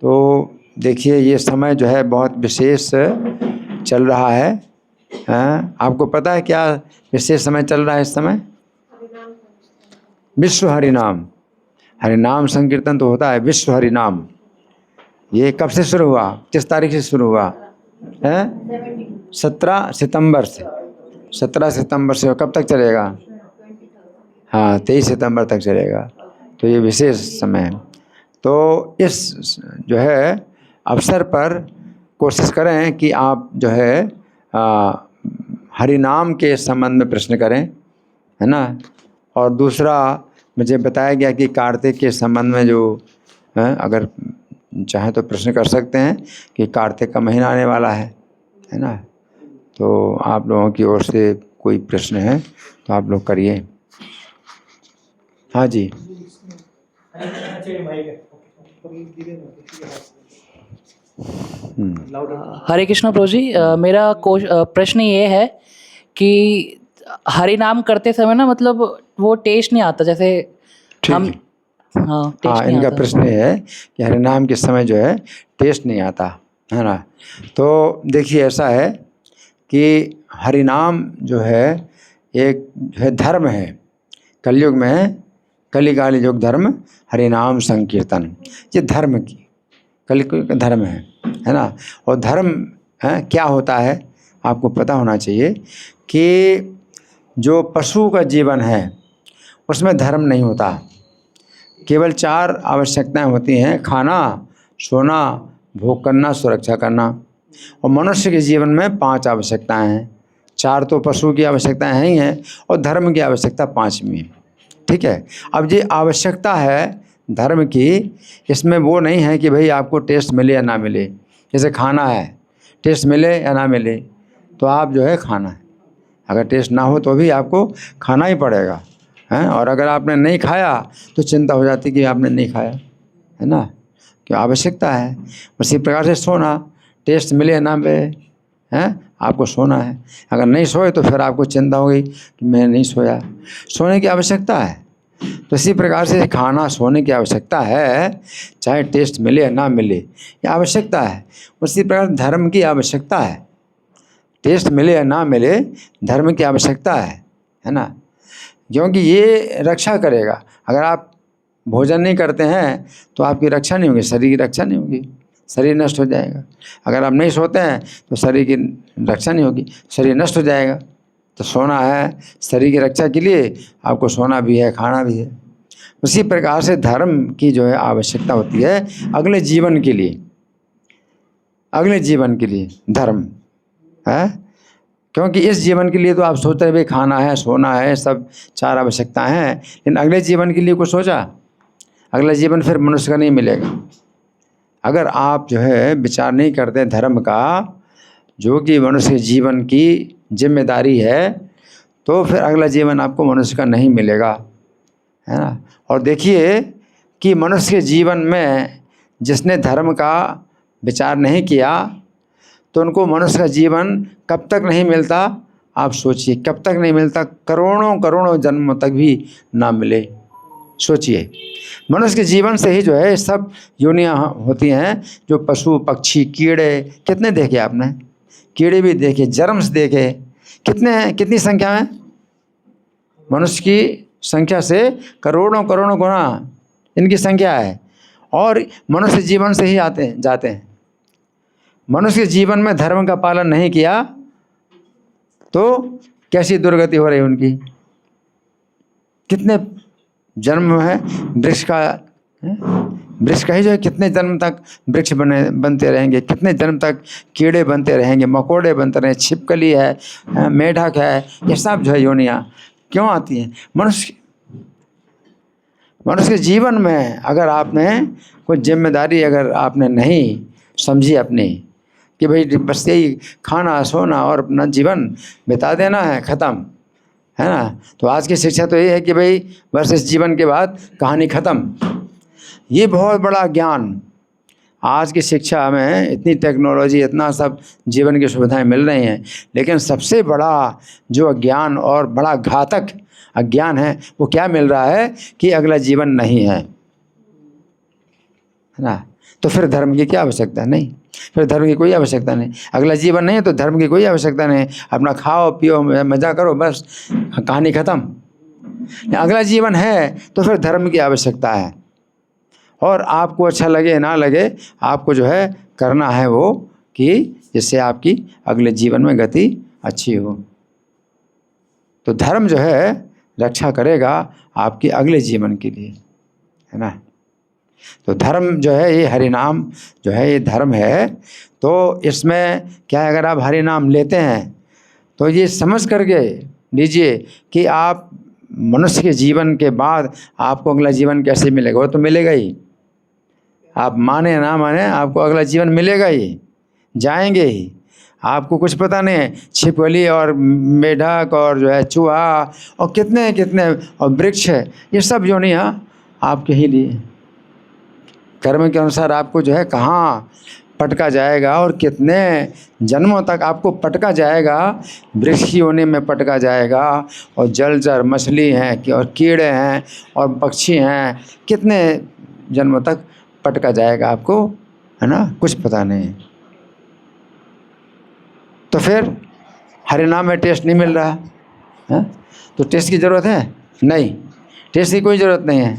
तो देखिए ये समय जो है बहुत विशेष चल रहा है। आपको पता है क्या विशेष समय चल रहा है इस समय? विश्व हरिनाम। हरिनाम संकीर्तन तो होता है, विश्व हरिनाम। ये कब से शुरू हुआ, किस तारीख से शुरू हुआ है? 17 सितंबर से। 17 सितंबर से कब तक चलेगा? हाँ, 23 सितंबर तक चलेगा। तो ये विशेष समय है। तो इस जो है अवसर पर कोशिश करें कि आप जो है हरिनाम के संबंध में प्रश्न करें, है ना। और दूसरा मुझे बताया गया कि कार्तिक के संबंध में जो अगर चाहे तो प्रश्न कर सकते हैं कि कार्तिक का महीना आने वाला है ना। तो आप लोगों की ओर से कोई प्रश्न है तो आप लोग करिए। हाँ जी। हरे कृष्ण प्रभु जी, मेरा प्रश्न ये है कि हरि नाम करते समय ना मतलब वो टेस्ट नहीं आता जैसे हम। हाँ, टेस्ट नहीं इनका आता। प्रश्न ये है कि हरिनाम के समय जो है टेस्ट नहीं आता, है ना। तो देखिए ऐसा है कि हरिनाम जो है एक जो है धर्म है, कलयुग में कलिकाल युग धर्म हरिनाम संकीर्तन, ये धर्म की कलयुग का धर्म है ना। और धर्म क्या होता है आपको पता होना चाहिए कि जो पशु का जीवन है उसमें धर्म नहीं होता। केवल 4 आवश्यकताएं होती हैं, खाना, सोना, भोग करना, सुरक्षा करना। और मनुष्य के जीवन में 5 आवश्यकताएं हैं। 4 तो पशु की आवश्यकताएं हैं ही हैं और धर्म की आवश्यकता 5वीं है। ठीक है। अब ये आवश्यकता है धर्म की, इसमें वो नहीं है कि भाई आपको टेस्ट मिले या ना मिले। जैसे खाना है, टेस्ट मिले या ना मिले तो आप जो है खाना है, अगर टेस्ट ना हो तो भी आपको खाना ही पड़ेगा, है। और अगर आपने नहीं खाया तो चिंता हो जाती कि आपने नहीं खाया, है ना, कि आवश्यकता है। उसी प्रकार से सोना, टेस्ट मिले या ना मिले, हैं, आपको सोना है। अगर नहीं सोए तो फिर आपको चिंता होगी कि मैं नहीं सोया, सोने की आवश्यकता है। तो इसी प्रकार से खाना सोने की आवश्यकता है, चाहे टेस्ट मिले या ना मिले, ये आवश्यकता है। उसी प्रकार धर्म की आवश्यकता है, टेस्ट मिले या ना मिले धर्म की आवश्यकता है ना। क्योंकि ये रक्षा करेगा। अगर आप भोजन नहीं करते हैं तो आपकी रक्षा नहीं होगी, शरीर की रक्षा नहीं होगी, शरीर नष्ट हो जाएगा। अगर आप नहीं सोते हैं तो शरीर की रक्षा नहीं होगी, शरीर नष्ट हो जाएगा। तो सोना है शरीर की रक्षा के लिए, आपको सोना भी है, खाना भी है। उसी प्रकार से धर्म की जो है आवश्यकता होती है अगले जीवन के लिए, अगले जीवन के लिए धर्म है। क्योंकि इस जीवन के लिए तो आप सोच रहे भाई खाना है, सोना है, सब 4 आवश्यकताएं हैं, लेकिन अगले जीवन के लिए कुछ सोचा? अगला जीवन फिर मनुष्य का नहीं मिलेगा। अगर आप जो है विचार नहीं करते धर्म का, जो कि मनुष्य के जीवन की जिम्मेदारी है, तो फिर अगला जीवन आपको मनुष्य का नहीं मिलेगा, है ना। और देखिए कि मनुष्य के जीवन में जिसने धर्म का विचार नहीं किया तो उनको मनुष्य का जीवन कब तक नहीं मिलता, आप सोचिए कब तक नहीं मिलता, करोड़ों करोड़ों जन्मों तक भी ना मिले। सोचिए, मनुष्य के जीवन से ही जो है सब योनियाँ होती हैं, जो पशु पक्षी कीड़े कितने देखे आपने, कीड़े भी देखे, जर्म्स देखे, कितने हैं, कितनी संख्या में? मनुष्य की संख्या से करोड़ों करोड़ों गुना इनकी संख्या है। और मनुष्य जीवन से ही आते हैं जाते हैं। मनुष्य के जीवन में धर्म का पालन नहीं किया तो कैसी दुर्गति हो रही उनकी। कितने जन्म है वृक्ष का, वृक्ष का ही जो है कितने जन्म तक वृक्ष बनते रहेंगे, कितने जन्म तक कीड़े बनते रहेंगे, मकोड़े बनते रहेंगे, छिपकली है, मेढक है, ये सब जो है योनियाँ क्यों आती हैं? मनुष्य के जीवन में अगर आपने कोई जिम्मेदारी अगर आपने नहीं समझी अपनी कि भाई बस यही खाना सोना और अपना जीवन बिता देना है, ख़त्म, है ना। तो आज की शिक्षा तो ये है कि भाई बस इस जीवन के बाद कहानी ख़त्म। ये बहुत बड़ा ज्ञान आज की शिक्षा में, इतनी टेक्नोलॉजी, इतना सब जीवन की सुविधाएं मिल रही हैं, लेकिन सबसे बड़ा जो अज्ञान और बड़ा घातक अज्ञान है वो क्या मिल रहा है कि अगला जीवन नहीं है, है ना। तो फिर धर्म की क्या आवश्यकता नहीं, फिर धर्म की कोई आवश्यकता नहीं। अगला जीवन नहीं है तो धर्म की कोई आवश्यकता नहीं, अपना खाओ पियो मज़ा करो, बस कहानी ख़त्म। अगला जीवन है तो फिर धर्म की आवश्यकता है, और आपको अच्छा लगे ना लगे, आपको जो है करना है वो कि जिससे आपकी अगले जीवन में गति अच्छी हो। तो धर्म जो है रक्षा करेगा आपके अगले जीवन के लिए, है ना। तो धर्म जो है ये हरि नाम जो है ये धर्म है। तो इसमें क्या है, अगर आप हरि नाम लेते हैं तो ये समझ करके लीजिए कि आप मनुष्य के जीवन के बाद आपको अगला जीवन कैसे मिलेगा, वो तो मिलेगा ही। आप माने ना माने आपको अगला जीवन मिलेगा ही, जाएंगे ही। आपको कुछ पता नहीं है, छिपकली और मेढक और जो है चूहा और कितने कितने और वृक्ष है, ये सब जो नहीं है आपके ही लिए। कर्म के अनुसार आपको जो है कहाँ पटका जाएगा और कितने जन्मों तक आपको पटका जाएगा। वृक्ष की योनि में पटका जाएगा, और जलचर मछली हैं और कीड़े हैं और पक्षी हैं, कितने जन्मों तक पटका जाएगा आपको, है ना, कुछ पता नहीं। तो फिर हरि नाम में टेस्ट नहीं मिल रहा है, तो टेस्ट की ज़रूरत है नहीं, टेस्ट की कोई ज़रूरत नहीं है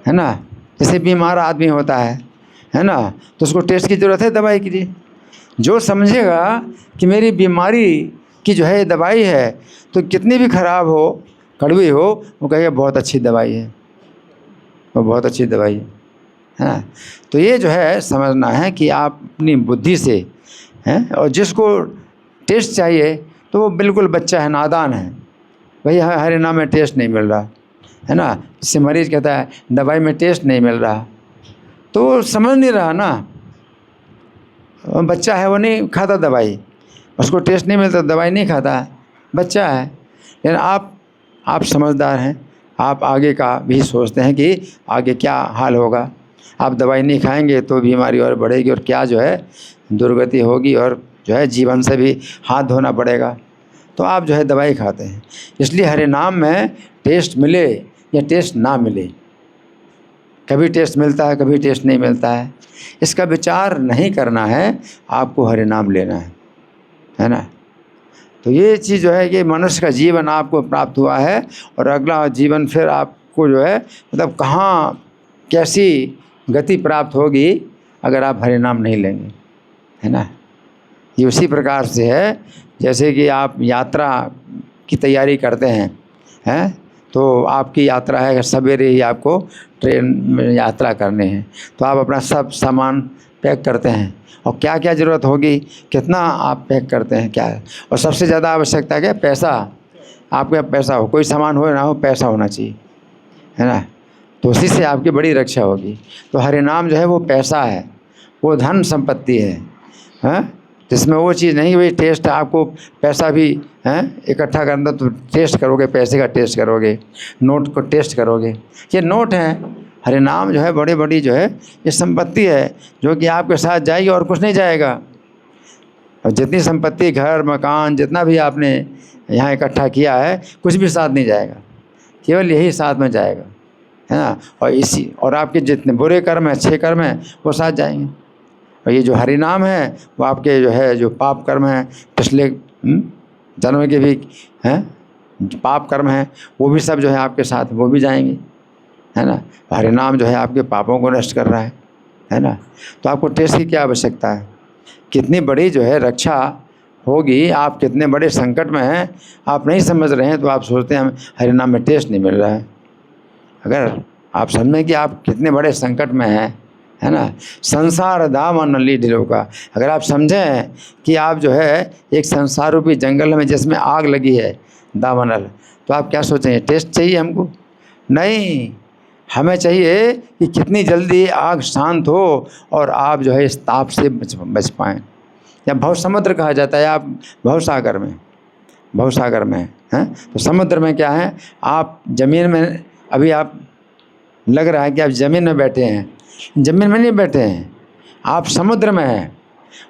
ना। जैसे बीमार आदमी होता है ना, तो उसको टेस्ट की ज़रूरत है दवाई के लिए। जो समझेगा कि मेरी बीमारी की जो है दवाई है, तो कितनी भी ख़राब हो, कड़वी हो, वो कहेगा बहुत अच्छी दवाई है, वो बहुत अच्छी दवाई है ना। तो ये जो है समझना है कि आप अपनी बुद्धि से हैं, और जिसको टेस्ट चाहिए तो वो बिल्कुल बच्चा है, नादान है, भाई हरि नाम में टेस्ट नहीं मिल रहा है ना। इससे मरीज़ कहता है दवाई में टेस्ट नहीं मिल रहा, तो वो समझ नहीं रहा ना। बच्चा है, वो नहीं खाता दवाई, उसको टेस्ट नहीं मिलता, दवाई नहीं खाता, बच्चा है। लेकिन आप समझदार हैं, आप आगे का भी सोचते हैं कि आगे क्या हाल होगा। आप दवाई नहीं खाएंगे तो बीमारी और बढ़ेगी, और क्या जो है दुर्गति होगी, और जो है जीवन से भी हाथ धोना पड़ेगा। तो आप जो है दवाई खाते हैं। इसलिए हरि नाम में टेस्ट मिले या टेस्ट ना मिले, कभी टेस्ट मिलता है कभी टेस्ट नहीं मिलता है, इसका विचार नहीं करना है, आपको हरि नाम लेना है ना। तो ये चीज़ जो है कि मनुष्य का जीवन आपको प्राप्त हुआ है, और अगला जीवन फिर आपको जो है मतलब कहाँ कैसी गति प्राप्त होगी अगर आप हरि नाम नहीं लेंगे, है ना। ये उसी प्रकार से है जैसे कि आप यात्रा की तैयारी करते हैं, तो आपकी यात्रा है, सवेरे ही आपको ट्रेन में यात्रा करने हैं, तो आप अपना सब सामान पैक करते हैं, और क्या क्या ज़रूरत होगी, कितना आप पैक करते हैं, क्या है। और सबसे ज़्यादा आवश्यकता क्या है, पैसा। आपके पास पैसा हो, कोई सामान हो ना हो, पैसा होना चाहिए, है ना। तो उसी से आपकी बड़ी रक्षा होगी। तो हरि नाम जो है वो पैसा है, वो धन संपत्ति है, जिसमें वो चीज़ नहीं भाई टेस्ट आपको पैसा भी है इकट्ठा करना, तो टेस्ट करोगे, पैसे का टेस्ट करोगे, नोट को टेस्ट करोगे। ये नोट है, हरि नाम जो है बड़ी बड़ी जो है ये संपत्ति है, जो कि आपके साथ जाएगी और कुछ नहीं जाएगा। और जितनी संपत्ति, घर मकान, जितना भी आपने यहाँ इकट्ठा किया है, कुछ भी साथ नहीं जाएगा, केवल यही साथ में जाएगा, है ना। और आपके जितने बुरे कर्म हैं, अच्छे कर्म हैं, वो साथ जाएंगे। और ये जो हरि नाम है वो आपके जो है जो पाप कर्म हैं, पिछले जन्म के भी हैं पाप कर्म हैं, वो भी सब जो है आपके साथ वो भी जाएंगे, है ना। हरि नाम जो है आपके पापों को नष्ट कर रहा है ना। तो आपको टेस्ट की क्या आवश्यकता है, कितनी बड़ी जो है रक्षा होगी, आप कितने बड़े संकट में हैं, आप नहीं समझ रहे हैं, तो आप सोचते हैं हरि नाम में टेस्ट नहीं मिल रहा है। अगर आप समझें कि आप कितने बड़े संकट में हैं, है ना, संसार दामन नली ढिलो का, अगर आप समझें कि आप जो है एक संसार रूपी जंगल में जिसमें आग लगी है दामनल, तो आप क्या सोचेंगे, टेस्ट चाहिए हमको? नहीं, हमें चाहिए कि कितनी जल्दी आग शांत हो और आप जो है इस ताप से बच पाएँ। या भव समुद्र कहा जाता है, आप भवसागर में हैं, तो समुद्र में क्या है, आप ज़मीन में अभी आप लग रहा है कि आप ज़मीन में बैठे हैं, ज़मीन में नहीं बैठे हैं, आप समुद्र में हैं।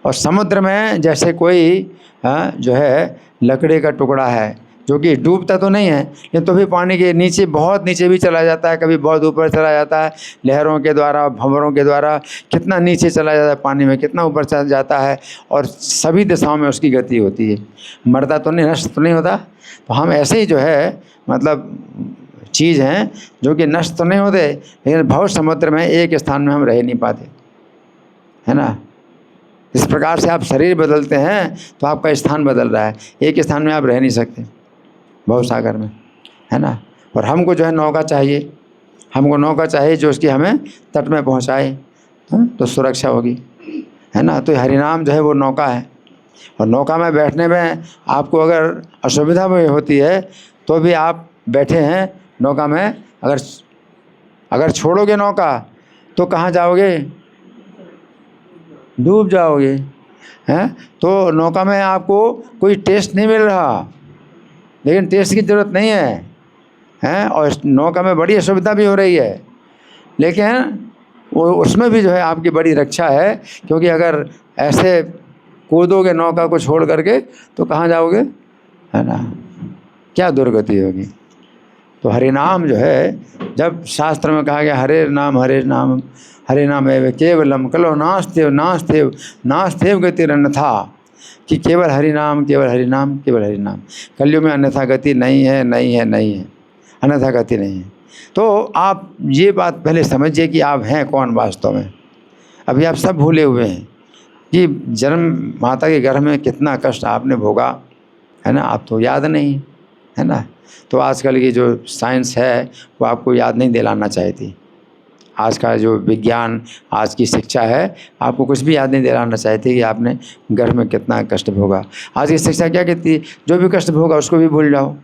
और समुद्र में जैसे कोई जो है लकड़ी का टुकड़ा है, जो कि डूबता तो नहीं है लेकिन तो भी पानी के नीचे, बहुत नीचे भी चला जाता है, कभी बहुत ऊपर चला जाता है, लहरों के द्वारा, भंवरों के द्वारा कितना नीचे चला जाता है पानी में, कितना ऊपर चला जाता है, और सभी दिशाओं में उसकी गति होती है, मरता तो नहीं, नष्ट तो नहीं होता। तो हम ऐसे ही जो है मतलब चीज़ हैं जो कि नष्ट तो नहीं होते, लेकिन भव समुद्र में एक स्थान में हम रह नहीं पाते, है ना। इस प्रकार से आप शरीर बदलते हैं तो आपका स्थान बदल रहा है, एक स्थान में आप रह नहीं सकते भव सागर में, है ना। और हमको जो है नौका चाहिए, हमको नौका चाहिए जो उसकी हमें तट में पहुंचाए, तो सुरक्षा होगी, है ना। तो हरिनाम जो है वो नौका है, और नौका में बैठने में आपको अगर असुविधा भी होती है तो भी आप बैठे हैं नौका में, अगर छोड़ोगे नौका तो कहाँ जाओगे, डूब जाओगे, हैं। तो नौका में आपको कोई टेस्ट नहीं मिल रहा, लेकिन टेस्ट की ज़रूरत नहीं है, हैं। और नौका में बड़ी असुविधा भी हो रही है, लेकिन वो उसमें भी जो है आपकी बड़ी रक्षा है, क्योंकि अगर ऐसे कूदोगे नौका को छोड़ करके तो कहाँ जाओगे, है ना, क्या दुर्गति होगी। तो हरिनाम जो है, जब शास्त्र में कहा गया हरे नाम एव केवलम कलो नास्तेव नास्तेव नास्तेव गतिरन्यथा, कि केवल हरिनाम केवल हरिनाम केवल हरिनाम, कलयुग में अन्यथा गति नहीं है, नहीं है, नहीं है, अन्यथा गति नहीं है। तो आप ये बात पहले समझिए कि आप हैं कौन वास्तव में। अभी आप सब भूले हुए हैं कि जन्म माता के गर्भ में कितना कष्ट आपने भोगा, है ना, आप तो याद नहीं, है ना। तो आजकल की जो साइंस है वो आपको याद नहीं दिलाना चाहती, आज का जो विज्ञान, आज की शिक्षा है, आपको कुछ भी याद नहीं दिलाना चाहती कि आपने गर्भ में कितना कष्ट भोगा। आज की शिक्षा क्या कहती है, जो भी कष्ट भोगा उसको भी भूल जाओ,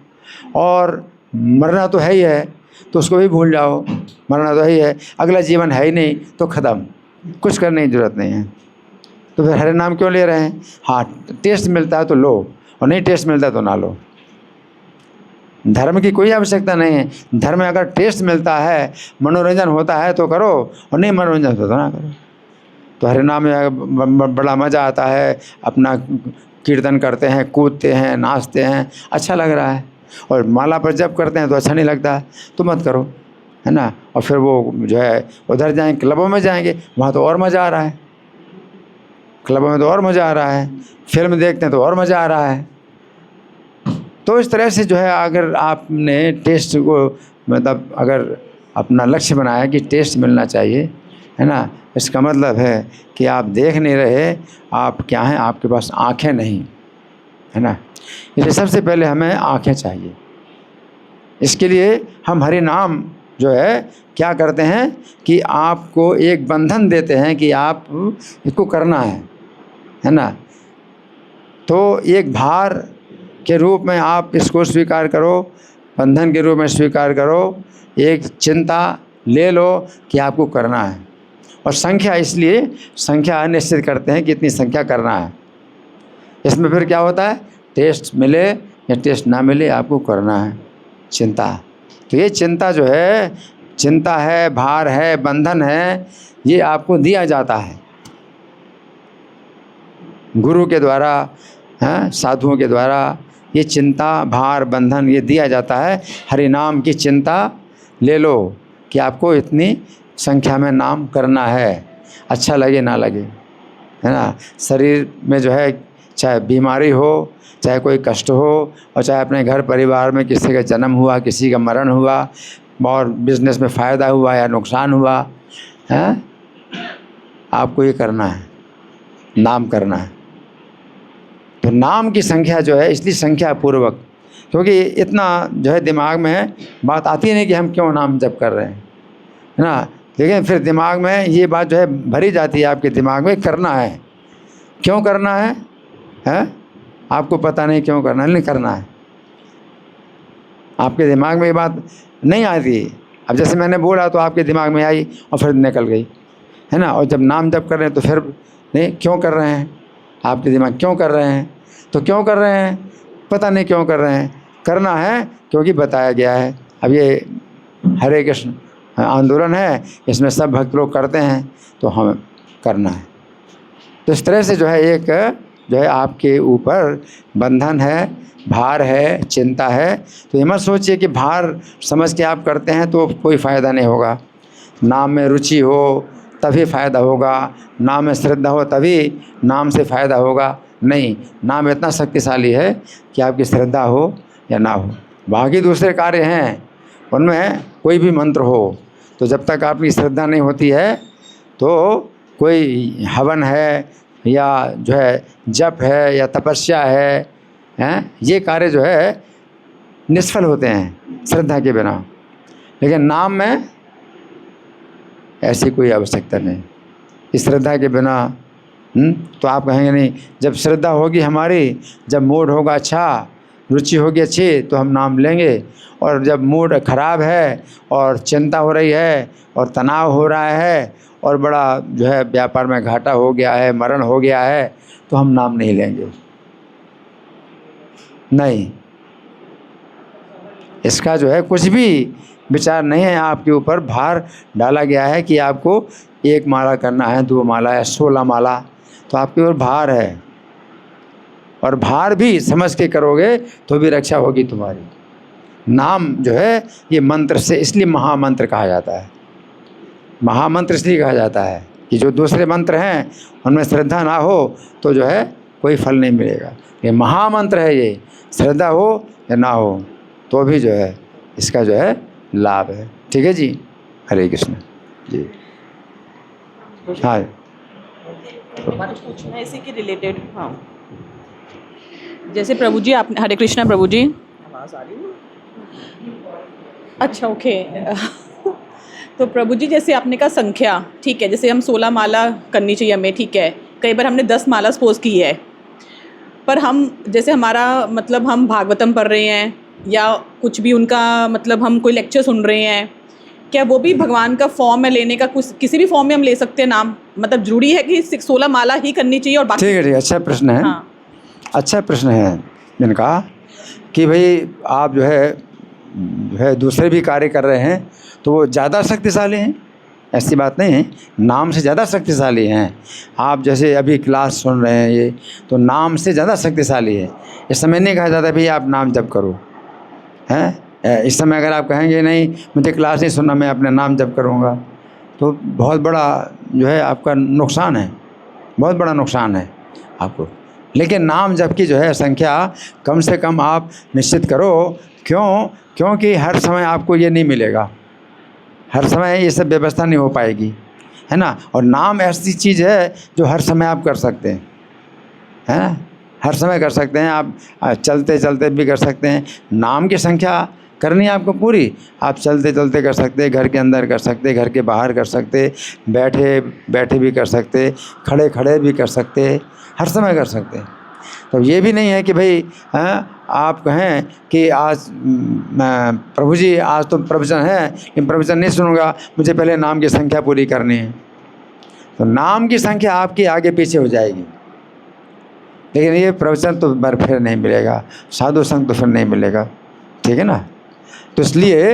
और मरना तो है ही है तो उसको भी भूल जाओ, मरना तो है ही है, अगला जीवन है ही नहीं तो ख़त्म, कुछ करने की ज़रूरत नहीं है। तो फिर हरे नाम क्यों ले रहे हैं। हाँ, टेस्ट मिलता है तो लो, और नहीं टेस्ट मिलता तो ना लो। धर्म की कोई आवश्यकता नहीं है, धर्म में अगर टेस्ट मिलता है, मनोरंजन होता है तो करो, और नहीं मनोरंजन होता तो ना करो। तो हरे नाम में बड़ा मज़ा आता है, अपना कीर्तन करते हैं, कूदते हैं, नाचते हैं, अच्छा लग रहा है। और माला पर जप करते हैं तो अच्छा नहीं लगता तो मत करो, है ना। और फिर वो जो है उधर जाएंगे, क्लबों में जाएंगे, वहाँ तो और मज़ा आ रहा है, क्लबों में तो और मज़ा आ रहा है, फिल्म देखते हैं तो और मज़ा आ रहा है। तो इस तरह से जो है अगर आपने टेस्ट को मतलब अगर अपना लक्ष्य बनाया कि टेस्ट मिलना चाहिए, है ना, इसका मतलब है कि आप देख नहीं रहे, आप क्या हैं, आपके पास आँखें नहीं, है ना। इसलिए सबसे पहले हमें आँखें चाहिए। इसके लिए हम हरि नाम जो है क्या करते हैं कि आपको एक बंधन देते हैं कि आप इसको करना है ना। तो एक भार के रूप में आप इसको स्वीकार करो, बंधन के रूप में स्वीकार करो, एक चिंता ले लो कि आपको करना है। और संख्या, इसलिए संख्या निश्चित करते हैं कि इतनी संख्या करना है। इसमें फिर क्या होता है, टेस्ट मिले या टेस्ट ना मिले आपको करना है, चिंता। तो ये चिंता जो है, चिंता है, भार है, बंधन है, ये आपको दिया जाता है गुरु के द्वारा, हैं, साधुओं के द्वारा। ये चिंता, भार, बंधन ये दिया जाता है। हरि नाम की चिंता ले लो कि आपको इतनी संख्या में नाम करना है, अच्छा लगे ना लगे, है ना। शरीर में जो है चाहे बीमारी हो, चाहे कोई कष्ट हो, और चाहे अपने घर परिवार में किसी का जन्म हुआ, किसी का मरण हुआ, और बिजनेस में फ़ायदा हुआ या नुकसान हुआ, है, आपको ये करना है, नाम करना है। तो नाम की संख्या जो है, इसलिए संख्या पूर्वक, क्योंकि इतना जो है दिमाग में बात आती नहीं कि हम क्यों नाम जप कर रहे हैं, है ना। लेकिन फिर दिमाग में ये बात जो है भरी जाती है, आपके दिमाग में करना है, क्यों करना है, आपको पता नहीं क्यों करना है, नहीं करना है। आपके दिमाग में ये बात नहीं आती। अब जैसे मैंने बोला तो आपके दिमाग में आई और फिर निकल गई, है ना। और जब नाम जप कर रहे हैं तो फिर नहीं, क्यों कर रहे हैं, आपके दिमाग क्यों कर रहे हैं, तो क्यों कर रहे हैं, पता नहीं क्यों कर रहे हैं, करना है क्योंकि बताया गया है। अब ये हरे कृष्ण आंदोलन है, इसमें सब भक्त लोग करते हैं तो हमें करना है। तो इस तरह से जो है एक जो है आपके ऊपर बंधन है, भार है, चिंता है, तो ये मत सोचिए कि भार समझ के आप करते हैं तो कोई फ़ायदा नहीं होगा। नाम में रुचि हो तभी फ़ायदा होगा, नाम में श्रद्धा हो तभी नाम से फ़ायदा होगा। नहीं, नाम इतना शक्तिशाली है कि आपकी श्रद्धा हो या ना हो। बाकी दूसरे कार्य हैं, उनमें कोई भी मंत्र हो, तो जब तक आपकी श्रद्धा नहीं होती है तो कोई हवन है या जो है जप है या तपस्या है, ये कार्य जो है निष्फल होते हैं श्रद्धा के बिना। लेकिन नाम में ऐसी कोई आवश्यकता नहीं। इस श्रद्धा के बिना तो आप कहेंगे नहीं, जब श्रद्धा होगी हमारी, जब मूड होगा अच्छा, रुचि होगी अच्छी, तो हम नाम लेंगे। और जब मूड खराब है और चिंता हो रही है और तनाव हो रहा है और बड़ा जो है व्यापार में घाटा हो गया है, मरण हो गया है, तो हम नाम नहीं लेंगे। नहीं, इसका जो है कुछ भी विचार नहीं है, आपके ऊपर भार डाला गया है कि आपको 1 माला करना है, 2 माला है, 16 माला, तो आपके ऊपर भार है। और भार भी समझ के करोगे तो भी रक्षा होगी तुम्हारी। नाम जो है ये मंत्र से इसलिए महामंत्र कहा जाता है। महामंत्र इसलिए कहा जाता है कि जो दूसरे मंत्र हैं उनमें श्रद्धा ना हो तो जो है कोई फल नहीं मिलेगा। ये महामंत्र है, ये श्रद्धा हो या ना हो तो भी जो है इसका जो है लाभ है। ठीक है जी, हरे कृष्ण जी। हाँ, पूछना है इसी के रिलेटेड। हाँ, जैसे प्रभु जी आपने, हरे कृष्णा प्रभु जी, आवाज़ आ रही है? अच्छा, ओके। तो प्रभु जी जैसे आपने कहा संख्या, ठीक है, जैसे हम 16 माला करनी चाहिए हमें, ठीक है, कई बार हमने 10 माला सपोज की है, पर हम जैसे हमारा मतलब हम भागवतम पढ़ रहे हैं या कुछ भी उनका मतलब हम कोई लेक्चर सुन रहे हैं, क्या वो भी भगवान का फॉर्म में लेने का, कुछ किसी भी फॉर्म में हम ले सकते हैं नाम? मतलब जरूरी है कि 16 माला ही करनी चाहिए और बाकी? ठीक है, ठीक है, अच्छा प्रश्न है। हाँ, अच्छा प्रश्न है मैंने कहा कि भाई आप जो है दूसरे भी कार्य कर रहे हैं तो वो ज़्यादा शक्तिशाली हैं, ऐसी बात नहीं है, नाम से ज़्यादा शक्तिशाली हैं। आप जैसे अभी क्लास सुन रहे हैं ये, तो नाम से ज़्यादा शक्तिशाली है। इस समय नहीं कहा जाता भाई आप नाम जप करो, हैं? इस समय अगर आप कहेंगे नहीं मुझे क्लास नहीं सुनना, मैं अपना नाम जप करूँगा, तो बहुत बड़ा जो है आपका नुकसान है, बहुत बड़ा नुकसान है आपको। लेकिन नाम जप की जो है संख्या कम से कम आप निश्चित करो। क्योंकि हर समय आपको ये नहीं मिलेगा, हर समय ये सब व्यवस्था नहीं हो पाएगी, है ना। और नाम ऐसी चीज़ है जो हर समय आप कर सकते हैं, है ना, हर समय कर सकते हैं आप, चलते चलते भी कर सकते हैं। नाम की संख्या करनी है आपको पूरी, आप चलते चलते कर सकते, घर के अंदर कर सकते, घर के बाहर कर सकते, बैठे बैठे भी कर सकते, खड़े खड़े भी कर सकते, हर समय कर सकते। तो ये भी नहीं है कि भाई आप कहें कि आज प्रभु जी आज तो प्रवचन है लेकिन प्रवचन नहीं सुनूंगा, मुझे पहले नाम की संख्या पूरी करनी है। तो नाम की संख्या आपकी आगे पीछे हो जाएगी, लेकिन ये प्रवचन तो फिर नहीं मिलेगा, साधु संग तो फिर नहीं मिलेगा, ठीक है ना। तो इसलिए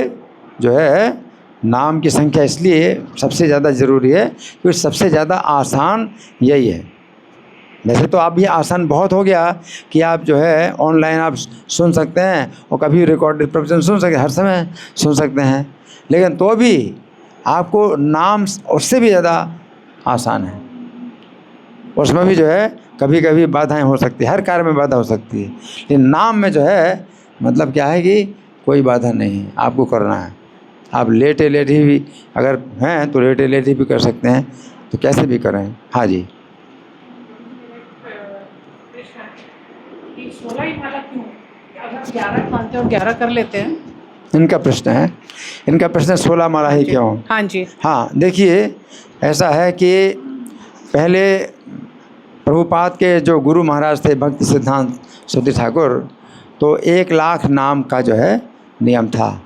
जो है नाम की संख्या इसलिए सबसे ज़्यादा ज़रूरी है क्योंकि सबसे ज़्यादा आसान यही है। वैसे तो आप भी आसान बहुत हो गया कि आप जो है ऑनलाइन आप सुन सकते हैं और कभी रिकॉर्डेड प्रवचन सुन सकते हैं, हर समय सुन सकते हैं, लेकिन तो भी आपको नाम उससे भी ज़्यादा आसान है। उसमें भी जो है कभी कभी बाधाएं हो सकती है, हर कार्य में बाधा हो सकती है, लेकिन नाम में जो है मतलब क्या है कि कोई बाधा नहीं है, आपको करना है। आप लेटे लेटे भी अगर हैं तो लेटे लेटे भी कर सकते हैं, तो कैसे भी करें। हाँ जी, 16 ही माला क्यों? अगर 11 मानते हैं और 11 कर लेते हैं। इनका प्रश्न है, इनका प्रश्न 16 माला ही क्यों? हाँ जी, हाँ, देखिए ऐसा है कि पहले प्रभुपाद के जो गुरु महाराज थे भक्ति सिद्धांत सूत्री ठाकुर, तो 1 लाख नाम का जो है नियम था।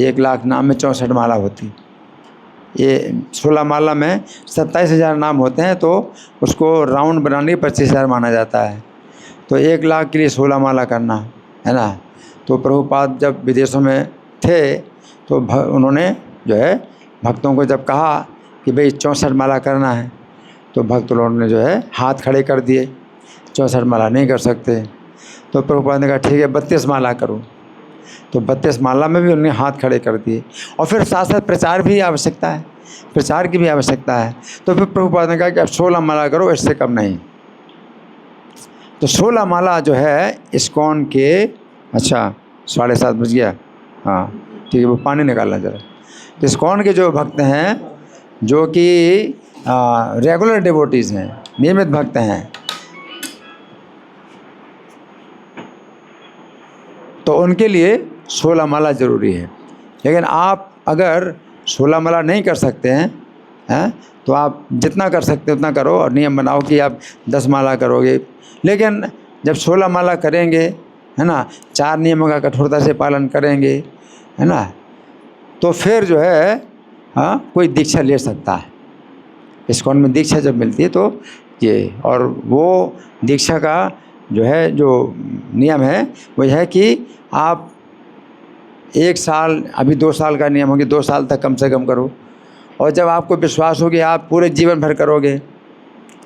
1 लाख नाम में 64 माला होती, ये 16 माला में 27,000 नाम होते हैं, तो उसको राउंड बनाने 25,000 माना जाता है। तो 1 लाख के लिए 16 माला करना है ना। तो प्रभुपाद जब विदेशों में थे तो उन्होंने जो है भक्तों को जब कहा कि भाई 64 माला करना है, तो भक्त लोगों ने जो है हाथ खड़े कर दिए। 64 माला नहीं कर सकते। तो प्रभुपाद ने कहा ठीक है 32 माला करो। तो 32 माला में भी उन्होंने हाथ खड़े कर दिए। और फिर साथ साथ प्रचार भी आवश्यकता है, प्रचार की भी आवश्यकता है। तो फिर प्रभुपाद ने कहा कि अब 16 माला करो, इससे कम नहीं। तो 16 माला जो है इस्कॉन के, अच्छा 7:30 बज गया, हाँ ठीक है, वो पानी निकालना जरा। तो इस्कॉन के जो भक्त हैं, जो कि रेगुलर डिवोटीज़ हैं, नियमित भक्त हैं, तो उनके लिए 16 माला ज़रूरी है। लेकिन आप अगर 16 माला नहीं कर सकते हैं तो आप जितना कर सकते हैं उतना करो, और नियम बनाओ कि आप 10 माला करोगे। लेकिन जब 16 माला करेंगे, है ना, 4 नियमों का कठोरता से पालन करेंगे, है ना, तो फिर जो है कोई दीक्षा ले सकता है। इस्कॉन में दीक्षा जब मिलती है तो ये, और वो दीक्षा का जो है जो नियम है वो है कि आप 1 साल, अभी 2 साल का नियम हो कि 2 साल तक कम से कम करो, और जब आपको विश्वास हो कि आप पूरे जीवन भर करोगे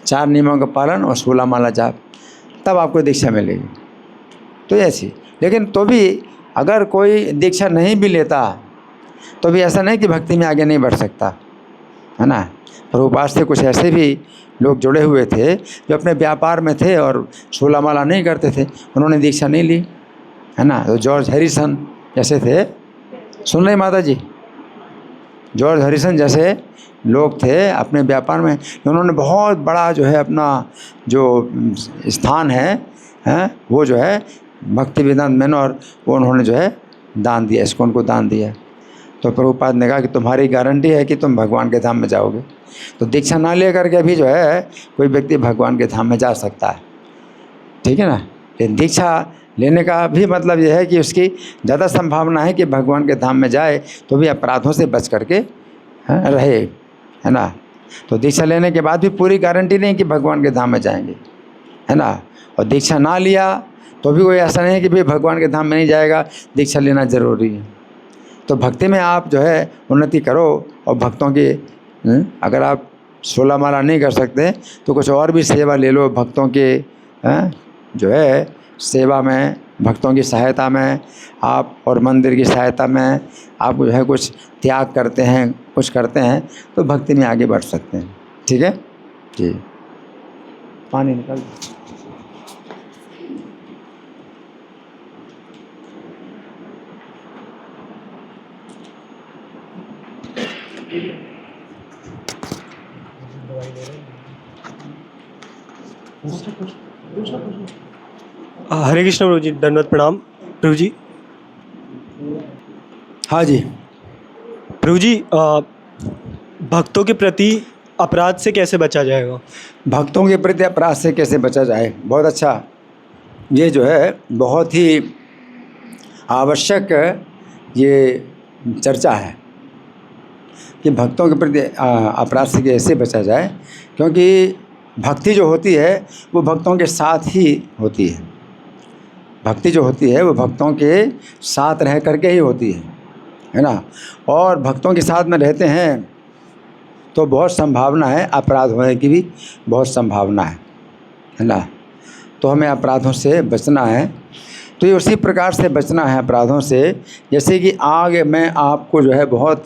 4 नियमों का पालन और 16 माला जाप, तब आपको दीक्षा मिलेगी। तो ऐसी, लेकिन तो भी अगर कोई दीक्षा नहीं भी लेता तो भी ऐसा नहीं कि भक्ति में आगे नहीं बढ़ सकता, है ना। प्रभुपाद से कुछ ऐसे भी लोग जुड़े हुए थे जो अपने व्यापार में थे और 16 माला नहीं करते थे, उन्होंने दीक्षा नहीं ली, है ना। तो जॉर्ज हैरिसन जैसे थे, सुन रहे माता जी, जॉर्ज हैरिसन जैसे लोग थे अपने व्यापार में, उन्होंने बहुत बड़ा जो है अपना जो स्थान है वो जो है भक्ति वेदांत मैनर, वो उन्होंने जो है दान दिया, इस्कॉन को दान दिया। तो प्रभुपाद ने कहा कि तुम्हारी गारंटी है कि तुम भगवान के धाम में जाओगे। तो दीक्षा ना लेकर के भी जो है कोई व्यक्ति भगवान के धाम में जा सकता है, ठीक है ना। लेकिन दीक्षा लेने का भी मतलब यह है कि उसकी ज़्यादा संभावना है कि भगवान के धाम में जाए तो भी अपराधों से बच करके रहे, है ना। तो दीक्षा लेने के बाद भी पूरी गारंटी नहीं कि भगवान के धाम में जाएंगे, है ना। और दीक्षा ना लिया तो भी कोई ऐसा नहीं है कि भाई भगवान के धाम में नहीं जाएगा, दीक्षा लेना ज़रूरी है। तो भक्ति में आप जो है उन्नति करो, और भक्तों की अगर आप 16 माला नहीं कर सकते तो कुछ और भी सेवा ले लो, भक्तों के जो है सेवा में, भक्तों की सहायता में आप, और मंदिर की सहायता में आप जो है कुछ त्याग करते हैं, कुछ करते हैं, तो भक्ति में आगे बढ़ सकते हैं, ठीक है जी। पानी निकाल। हरे कृष्ण प्रभु जी, दंडवत प्रणाम प्रभु जी। हाँ जी प्रभु जी, भक्तों के प्रति अपराध से कैसे बचा जाएगा? भक्तों के प्रति अपराध से कैसे बचा जाए, बहुत अच्छा, ये जो है बहुत ही आवश्यक ये चर्चा है कि भक्तों के प्रति अपराध से कैसे बचा जाए। क्योंकि भक्ति जो होती है वो भक्तों के साथ ही होती है, भक्ति जो होती है वो भक्तों के साथ रह करके ही होती है ना। और भक्तों के साथ में रहते हैं तो बहुत संभावना है अपराध होने की भी, बहुत संभावना है ना। तो हमें अपराधों से बचना है। तो ये उसी प्रकार से बचना है अपराधों से, जैसे कि आग में आपको जो है बहुत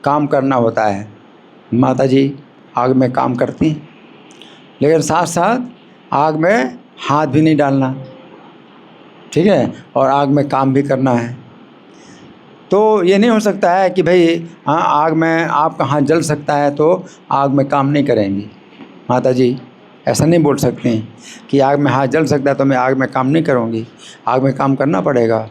काम करना होता है। माता जी आग में काम करती, लेकिन साथ साथ आग में हाथ भी नहीं डालना, ठीक है, और आग में काम भी करना है। तो ये नहीं हो सकता है कि भाई हाँ आग में आपका हाथ जल सकता है तो आग में काम नहीं करेंगी। माता जी ऐसा नहीं बोल सकती कि आग में हाथ जल सकता है तो मैं आग में काम नहीं करूँगी, आग में काम करना पड़ेगा।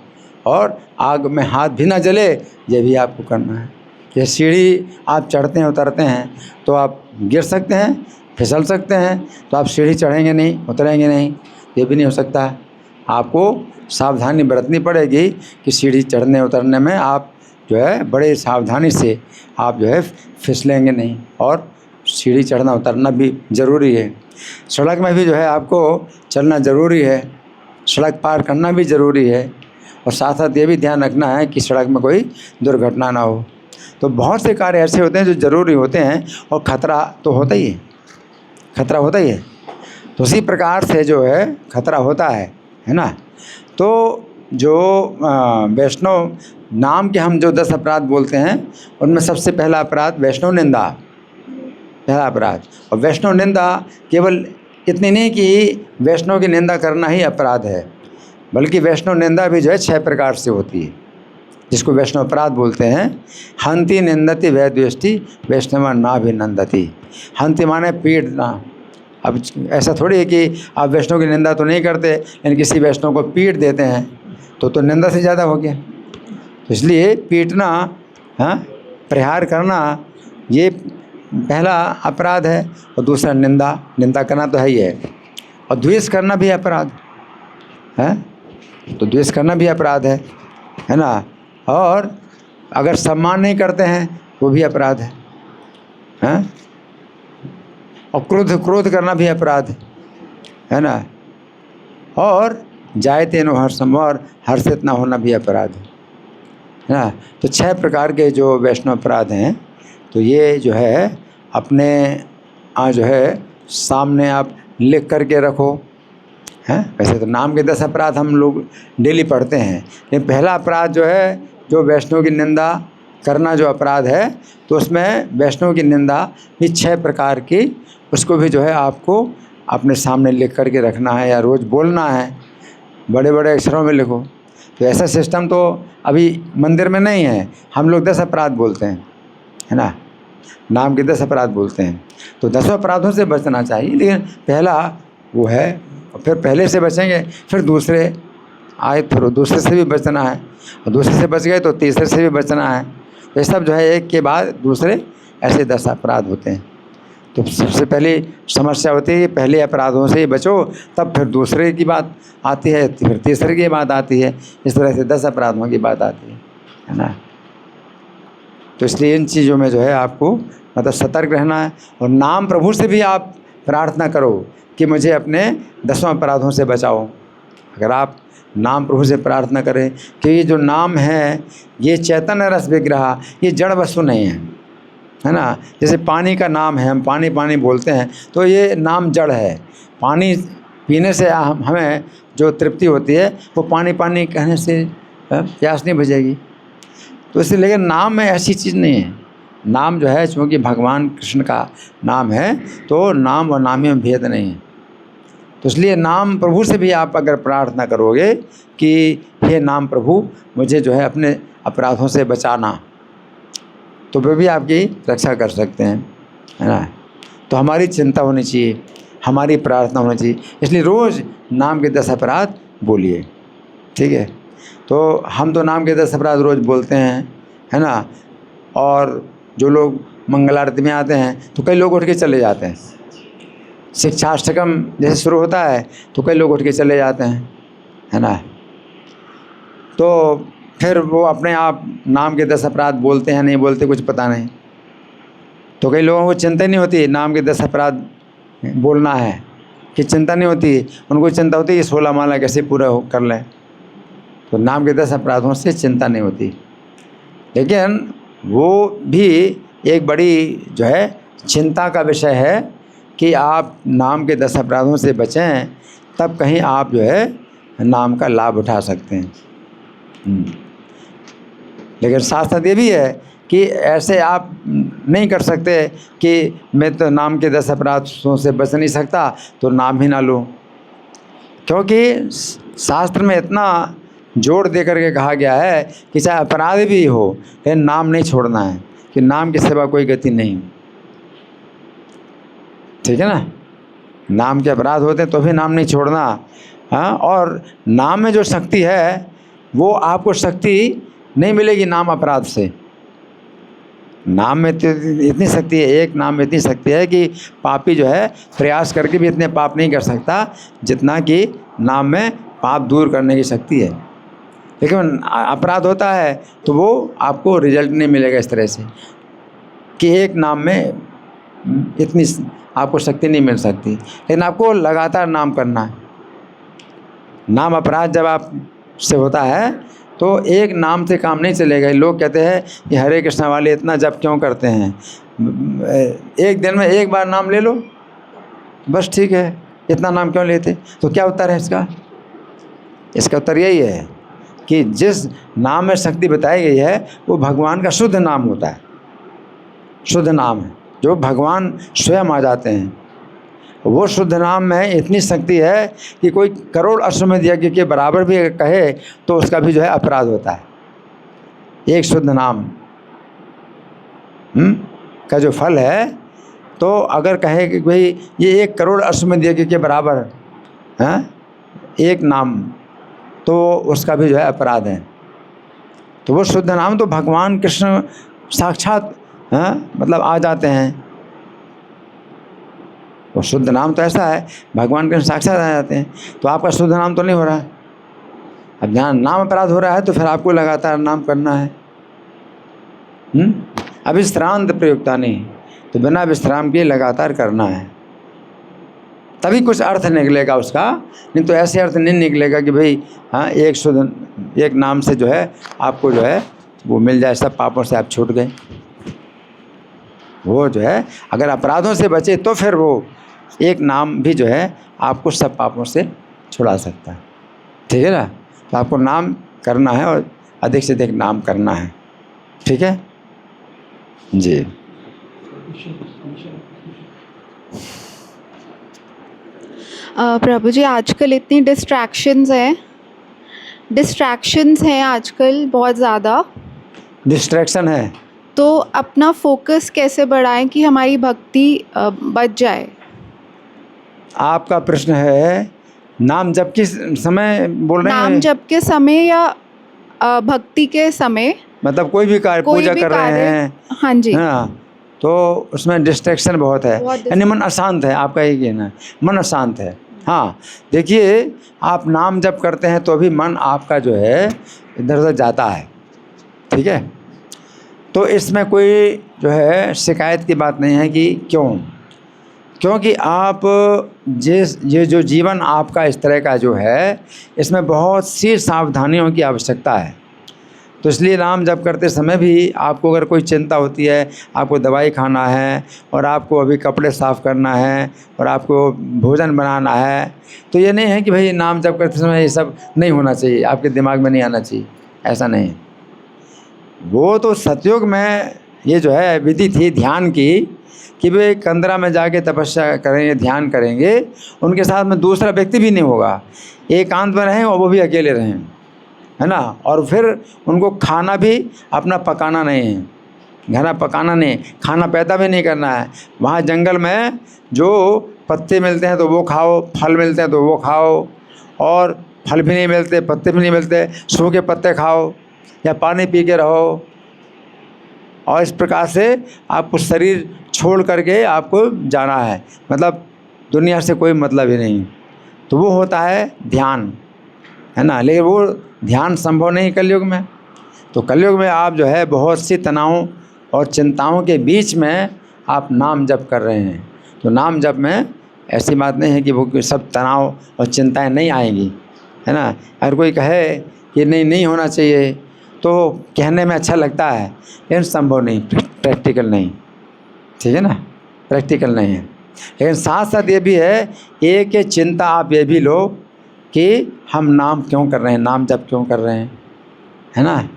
और आग में हाथ भी ना जले ये भी आपको करना है। ये सीढ़ी आप चढ़ते हैं उतरते हैं तो आप गिर सकते हैं, फिसल सकते हैं, तो आप सीढ़ी चढ़ेंगे नहीं, उतरेंगे नहीं, ये भी नहीं हो सकता है। आपको सावधानी बरतनी पड़ेगी कि सीढ़ी चढ़ने उतरने में आप जो है बड़े सावधानी से आप जो है फिसलेंगे नहीं, और सीढ़ी चढ़ना उतरना भी ज़रूरी है। सड़क में भी जो है आपको चलना ज़रूरी है, सड़क पार करना भी ज़रूरी है, और साथ साथ ये भी ध्यान रखना है कि सड़क में कोई दुर्घटना ना हो। तो बहुत से कार्य ऐसे होते हैं जो ज़रूरी होते हैं, और ख़तरा तो होता ही है, ख़तरा होता ही है। तो उसी प्रकार से जो है खतरा होता है ना। तो जो वैष्णव नाम के हम जो 10 अपराध बोलते हैं उनमें सबसे पहला अपराध वैष्णव निंदा, पहला अपराध। और वैष्णव निंदा केवल इतनी नहीं कि वैष्णव की निंदा करना ही अपराध है, बल्कि वैष्णव निंदा भी जो है 6 प्रकार से होती है, जिसको वैष्णव अपराध बोलते हैं। हंति निंदति वैद्वेष्टि वैष्णव नाभिनंदति। हंति माने पीटना। अब ऐसा थोड़ी है कि आप वैष्णव की निंदा तो नहीं करते, लेकिन किसी वैष्णव को पीट देते हैं तो निंदा से ज़्यादा हो गया। तो इसलिए पीटना, हाँ, प्रहार करना, ये पहला अपराध है। और दूसरा निंदा करना तो है ही है। और द्वेष करना भी अपराध है, तो द्वेष करना भी अपराध है ना। और अगर सम्मान नहीं करते हैं वो भी अपराध है। और क्रोध करना भी अपराध है ना। और जायते नो हर्षम, और हर्षित ना होना भी अपराध है ना। तो 6 प्रकार के जो वैष्णव अपराध हैं, तो ये जो है अपने जो है सामने आप लिख करके रखो हैं। वैसे तो नाम के 10 अपराध हम लोग डेली पढ़ते हैं, लेकिन पहला अपराध जो है, जो वैष्णव की निंदा करना जो अपराध है, तो उसमें वैष्णव की निंदा भी 6 प्रकार की, उसको भी जो है आपको अपने सामने लिख करके रखना है या रोज़ बोलना है, बड़े बड़े अक्षरों में लिखो। तो ऐसा सिस्टम तो अभी मंदिर में नहीं है। हम लोग 10 अपराध बोलते हैं, है ना, नाम के 10 अपराध बोलते हैं। तो 10 अपराधों से बचना चाहिए, लेकिन पहला वो है, और फिर पहले से बचेंगे, फिर दूसरे आए, फिर दूसरे से भी बचना है, और दूसरे से बच गए तो तीसरे से भी बचना है। ये सब जो है एक के बाद दूसरे ऐसे 10 अपराध होते हैं। तो सबसे पहली समस्या होती है कि पहले अपराधों से ही बचो, तब फिर दूसरे की बात आती है, फिर तीसरे की बात आती है, इस तरह से 10 अपराधों की बात आती है ना। तो इसलिए इन चीज़ों में जो है आपको मतलब सतर्क रहना है। और नाम प्रभु से भी आप प्रार्थना करो कि मुझे अपने 10 अपराधों से बचाओ। अगर आप नाम प्रभु से प्रार्थना करें कि ये जो नाम है, ये चैतन्य रस विग्रह, ये जड़ वस्तु नहीं है ना। जैसे पानी का नाम है, हम पानी पानी बोलते हैं, तो ये नाम जड़ है। पानी पीने से हमें जो तृप्ति होती है, वो पानी पानी कहने से प्यास नहीं बुझेगी। तो इसलिए, लेकिन नाम में ऐसी चीज़ नहीं है। नाम जो है, चूँकि भगवान कृष्ण का नाम है, तो नाम और नामी में भेद नहीं है। तो इसलिए नाम प्रभु से भी आप अगर प्रार्थना करोगे कि हे नाम प्रभु, मुझे जो है अपने अपराधों से बचाना, तो वे भी आपकी रक्षा कर सकते हैं, है ना। तो हमारी चिंता होनी चाहिए, हमारी प्रार्थना होनी चाहिए। इसलिए रोज़ नाम के 10 अपराध बोलिए, ठीक है। तो हम तो नाम के 10 अपराध रोज़ बोलते हैं, है ना। और जो लोग मंगल आरती में आते हैं, तो कई लोग उठ के चले जाते हैं। शिक्षाष्टकम जैसे शुरू होता है, तो कई लोग उठ के चले जाते हैं, है ना। तो फिर वो अपने आप नाम के 10 अपराध बोलते हैं, नहीं बोलते कुछ पता नहीं। तो कई लोगों को चिंता नहीं होती नाम के 10 अपराध बोलना है, कि चिंता नहीं होती, उनको चिंता होती है कि 16 माला कैसे पूरा कर लें। तो नाम के 10 अपराधों से चिंता नहीं होती, लेकिन वो भी एक बड़ी जो है चिंता का विषय है कि आप नाम के 10 अपराधों से बचें, तब कहीं आप जो है नाम का लाभ उठा सकते हैं। लेकिन साथ साथ ये भी है कि ऐसे आप नहीं कर सकते कि मैं तो नाम के 10 अपराधों से बच नहीं सकता, तो नाम ही ना लो। क्योंकि शास्त्र में इतना जोर दे करके कहा गया है कि चाहे अपराध भी हो, लेकिन नाम नहीं छोड़ना है, कि नाम के सिवा कोई गति नहीं, ठीक है ना। नाम के अपराध होते हैं तो भी नाम नहीं छोड़ना। हाँ, और नाम में जो शक्ति है, वो आपको शक्ति नहीं मिलेगी नाम अपराध से। नाम में तो इतनी शक्ति है, एक नाम में इतनी शक्ति है कि पापी जो है प्रयास करके भी इतने पाप नहीं कर सकता जितना कि नाम में पाप दूर करने की शक्ति है। लेकिन अपराध होता है तो वो आपको रिजल्ट नहीं मिलेगा इस तरह से, कि एक नाम में इतनी आपको शक्ति नहीं मिल सकती। लेकिन आपको लगातार नाम करना है। नाम अपराध जब आप से होता है तो एक नाम से काम नहीं चलेगा। लोग कहते हैं कि हरे कृष्णा वाले इतना जप क्यों करते हैं, एक दिन में एक बार नाम ले लो बस, ठीक है, इतना नाम क्यों लेते? तो क्या उत्तर है इसका? इसका उत्तर यही है कि जिस नाम में शक्ति बताई गई है वो भगवान का शुद्ध नाम होता है, शुद्ध नाम है, जो भगवान स्वयं आ जाते हैं। वो शुद्ध नाम में इतनी शक्ति है कि कोई करोड़ अश्वमेध यज्ञ के बराबर भी अगर कहे तो उसका भी जो है अपराध होता है। एक शुद्ध नाम का जो फल है, तो अगर कहे कि भाई ये 1 करोड़ अश्वमेध यज्ञ के बराबर है एक नाम, तो उसका भी जो है अपराध है। तो वो शुद्ध नाम तो भगवान कृष्ण साक्षात मतलब आ जाते हैं। वो शुद्ध नाम तो ऐसा है, भगवान कृष्ण साक्षात आ जाते हैं। तो आपका शुद्ध नाम तो नहीं हो रहा है। अब जहाँ नाम अपराध हो रहा है तो फिर आपको लगातार नाम करना है। अविश्रांत प्रयुक्ता नहीं, तो बिना विश्राम के लगातार करना है, तभी कुछ अर्थ निकलेगा उसका। नहीं तो ऐसे अर्थ नहीं निकलेगा कि भाई एक शुद्ध एक नाम से जो है आपको जो है वो मिल जाए, सब पापों से आप छूट गए। वो जो है अगर अपराधों से बचे तो फिर वो एक नाम भी जो है आपको सब पापों से छुड़ा सकता है। ठीक है ना? तो आपको नाम करना है और अधिक से अधिक नाम करना है। ठीक है जी। प्रभु जी, आजकल इतनी डिस्ट्रैक्शंस हैं आजकल बहुत ज़्यादा। डिस्ट्रैक्शन है तो अपना फोकस कैसे बढ़ाएं कि हमारी भक्ति बच जाए? आपका प्रश्न है नाम जप के समय बोल रहे हैं? नाम जप के समय या भक्ति के समय, मतलब कोई भी कार्य, कोई पूजा भी कर रहे कार्य। हैं, हाँ जी। हाँ, तो उसमें डिस्ट्रैक्शन बहुत है, यानी मन अशांत है। आपका ये कहना है मन अशांत है। हाँ, देखिए आप नाम जप करते हैं तो भी मन आपका जो है इधर उधर जाता है। ठीक है, तो इसमें कोई जो है शिकायत की बात नहीं है कि क्यों, क्योंकि आप ये जो जीवन आपका इस तरह का जो है, इसमें बहुत सी सावधानियों की आवश्यकता है। तो इसलिए नाम जप करते समय भी आपको अगर कोई चिंता होती है, आपको दवाई खाना है और आपको अभी कपड़े साफ़ करना है और आपको भोजन बनाना है, तो ये नहीं है कि भाई नाम जप करते समय ये सब नहीं होना चाहिए, आपके दिमाग में नहीं आना चाहिए, ऐसा नहीं। वो तो सतयुग में ये जो है विधि थी ध्यान की कि वे कंदरा में जाके तपस्या करेंगे, ध्यान करेंगे, उनके साथ में दूसरा व्यक्ति भी नहीं होगा, एकांत में रहें और वो भी अकेले रहें, है ना। और फिर उनको खाना भी अपना पकाना नहीं है, खाना पकाना नहीं, खाना पैदा भी नहीं करना है। वहाँ जंगल में जो पत्ते मिलते हैं तो वो खाओ, फल मिलते हैं तो वो खाओ, और फल भी नहीं मिलते, पत्ते भी नहीं मिलते, सूखे पत्ते खाओ या पानी पी के रहो। और इस प्रकार से आपको शरीर छोड़ करके आपको जाना है, मतलब दुनिया से कोई मतलब ही नहीं। तो वो होता है ध्यान, है ना। लेकिन वो ध्यान संभव नहीं कलयुग में। तो कलयुग में आप जो है बहुत सी तनावों और चिंताओं के बीच में आप नाम जप कर रहे हैं। तो नाम जप में ऐसी बात नहीं है कि वो सब तनाव और चिंताएं नहीं आएंगी, है ना। अगर कोई कहे कि नहीं होना चाहिए तो कहने में अच्छा लगता है, लेकिन संभव नहीं, प्रैक्टिकल नहीं। ठीक है ना, प्रैक्टिकल नहीं है। लेकिन साथ साथ ये भी है, एक चिंता आप ये भी लो कि हम नाम क्यों कर रहे हैं, नाम जप क्यों कर रहे हैं, है ना।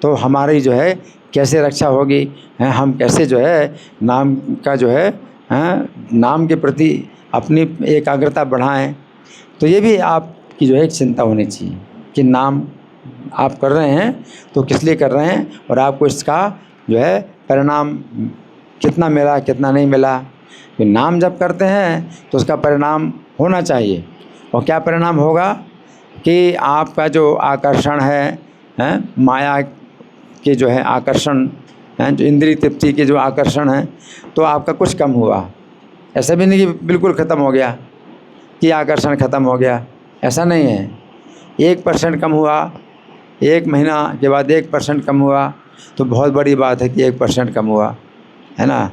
तो हमारी जो है कैसे रक्षा होगी, हम कैसे जो है नाम का जो है नाम के प्रति अपनी एकाग्रता बढ़ाएं। तो ये भी आपकी जो है एक चिंता होनी चाहिए कि नाम आप कर रहे हैं तो किस लिए कर रहे हैं, और आपको इसका जो है परिणाम कितना मिला कितना नहीं मिला। कि नाम जब करते हैं तो उसका परिणाम होना चाहिए। और क्या परिणाम होगा कि आपका जो आकर्षण है माया के जो है आकर्षण है, जो इंद्रिय तृप्ति के जो आकर्षण है, तो आपका कुछ कम हुआ। ऐसा भी नहीं कि बिल्कुल ख़त्म हो गया, कि आकर्षण ख़त्म हो गया, ऐसा नहीं है। 1% कम हुआ, 1 महीना के बाद 1% कम हुआ तो बहुत बड़ी बात है कि 1% कम हुआ, है ना।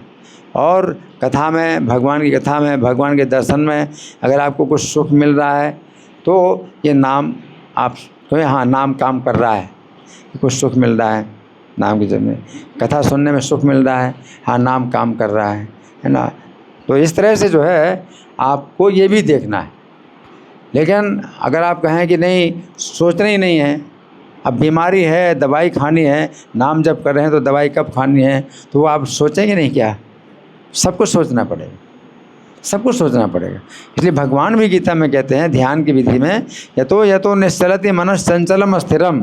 और कथा में, भगवान की कथा में, भगवान के दर्शन में अगर आपको कुछ सुख मिल रहा है तो ये नाम आप हाँ नाम काम कर रहा है, कुछ सुख मिल रहा है नाम के जब में, कथा सुनने में सुख मिल रहा है, हाँ नाम काम कर रहा है ना। तो इस तरह से जो है आपको ये भी देखना है। लेकिन अगर आप कहें कि नहीं, सोचना ही नहीं है, अब बीमारी है, दवाई खानी है, नाम जप कर रहे हैं तो दवाई कब खानी है, तो वो आप सोचेंगे नहीं क्या? सब कुछ सोचना पड़ेगा, सब कुछ सोचना पड़ेगा। इसलिए भगवान भी गीता में कहते हैं ध्यान की विधि में, यतो निश्चलति मनस चंचलम स्थिरम,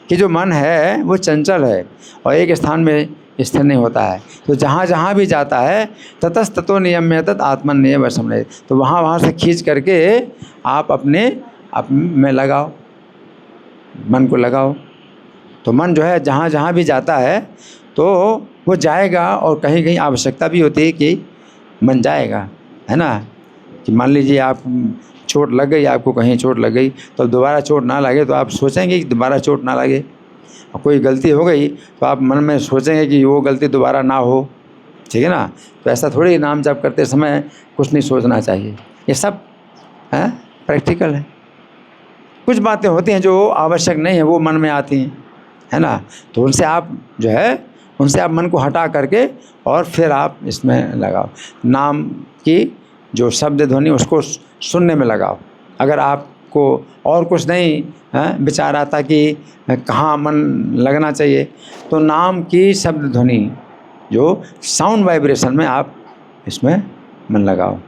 कि जो मन है वो चंचल है और एक स्थान में स्थिर नहीं होता है। तो जहाँ जहाँ भी जाता है ततस ततो नियम्य तत् आत्मन्येव वशम रहे, तो वहाँ से खींच करके आप अपने में लगाओ, मन को लगाओ। तो मन जो है जहाँ जहाँ भी जाता है तो वो जाएगा, और कहीं कहीं आवश्यकता भी होती है कि मन जाएगा, है ना। कि मान लीजिए आप चोट लग गई, आपको कहीं चोट लग गई, तो दोबारा चोट ना लगे तो आप सोचेंगे कि दोबारा चोट ना लगे। और कोई गलती हो गई तो आप मन में सोचेंगे कि वो गलती दोबारा ना हो, ठीक है ना। तो ऐसा थोड़ी नाम जप करते समय कुछ नहीं सोचना चाहिए। ये सब है प्रैक्टिकल है। कुछ बातें होती हैं जो आवश्यक नहीं है, वो मन में आती हैं, है ना। तो उनसे आप जो है उनसे आप मन को हटा करके और फिर आप इसमें लगाओ। नाम की जो शब्द ध्वनि उसको सुनने में लगाओ। अगर आपको और कुछ नहीं विचार आता कि कहाँ मन लगना चाहिए, तो नाम की शब्द ध्वनि जो साउंड वाइब्रेशन में आप इसमें मन लगाओ।